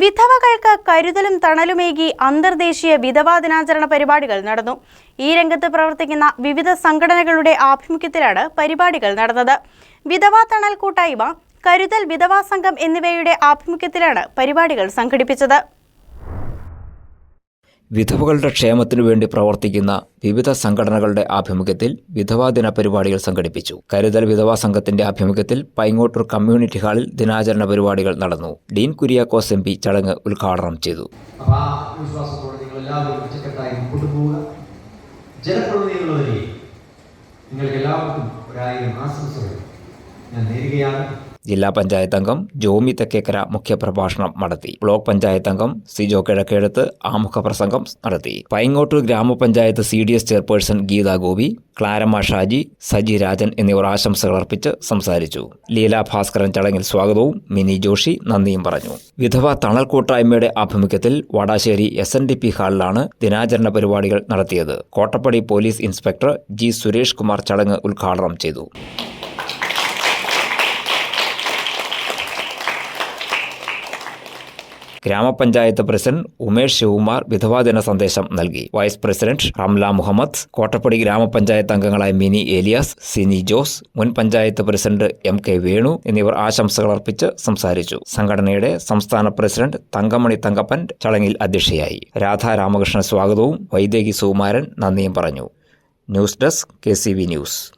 വിധവകൾക്ക് കരുതലും തണലുമേകി അന്തർദേശീയ വിധവാ ദിനാചരണ പരിപാടികൾ നടന്നു. ഈ രംഗത്ത് പ്രവർത്തിക്കുന്ന വിവിധ സംഘടനകളുടെ ആഭിമുഖ്യത്തിലാണ് പരിപാടികൾ നടന്നത്. വിധവാ തണൽ കൂട്ടായ്മ, കരുതൽ വിധവാ സംഘം എന്നിവയുടെ ആഭിമുഖ്യത്തിലാണ് പരിപാടികൾ സംഘടിപ്പിച്ചത്. വിധവകളുടെ ക്ഷേമത്തിനു വേണ്ടി പ്രവർത്തിക്കുന്ന വിവിധ സംഘടനകളുടെ ആഭിമുഖ്യത്തിൽ വിധവാ ദിന പരിപാടികൾ സംഘടിപ്പിച്ചു. കരുതൽ വിധവാ സംഘത്തിന്റെ ആഭിമുഖ്യത്തിൽ പൈങ്ങോട്ടൂർ കമ്മ്യൂണിറ്റി ഹാളിൽ ദിനാചരണ പരിപാടികൾ നടന്നു. ഡീൻ കുര്യാക്കോസ് MP ചടങ്ങ് ഉദ്ഘാടനം ചെയ്തു. ജില്ലാ പഞ്ചായത്ത് അംഗം ജോമി തെക്കേക്കര മുഖ്യപ്രഭാഷണം നടത്തി. ബ്ലോക്ക് പഞ്ചായത്ത് അംഗം സിജോ കിഴക്കേടത്ത് ആമുഖ പ്രസംഗം നടത്തി. പൈങ്ങോട്ടൂർ ഗ്രാമപഞ്ചായത്ത് CDS ചെയർപേഴ്സൺ ഗീതാ ഗോപി, ക്ലാരമ്മ ഷാജി, സജി രാജൻ എന്നിവർ ആശംസകൾ അർപ്പിച്ച് സംസാരിച്ചു. ലീല ഭാസ്കരൻ ചടങ്ങിൽ സ്വാഗതവും മിനി ജോഷി നന്ദിയും പറഞ്ഞു. വിധവ തണൽ കൂട്ടായ്മയുടെ ആഭിമുഖ്യത്തിൽ വടാശ്ശേരി SNDP ഹാളിലാണ് ദിനാചരണ പരിപാടികൾ നടത്തിയത്. Kottappadi police inspector G Suresh Kumar ചടങ്ങ് ഉദ്ഘാടനം ചെയ്തു. ഗ്രാമപഞ്ചായത്ത് പ്രസിഡന്റ് ഉമേഷ് ശിവകുമാർ വിധവാ ദിന സന്ദേശം നൽകി. വൈസ് പ്രസിഡന്റ് റംല മുഹമ്മദ്, കോട്ടപ്പടി ഗ്രാമപഞ്ചായത്ത് അംഗങ്ങളായ മിനി ഏലിയാസ്, സിനി ജോസ്, മുൻ പഞ്ചായത്ത് പ്രസിഡന്റ് MK വേണു എന്നിവർ ആശംസകൾ അർപ്പിച്ച് സംസാരിച്ചു. സംഘടനയുടെ സംസ്ഥാന പ്രസിഡന്റ് തങ്കമണി തങ്കപ്പൻ ചടങ്ങിൽ അധ്യക്ഷയായി. രാധാ രാമകൃഷ്ണൻ സ്വാഗതവും വൈദേഹി സുകുമാരൻ നന്ദിയും പറഞ്ഞു. News desk KCV news.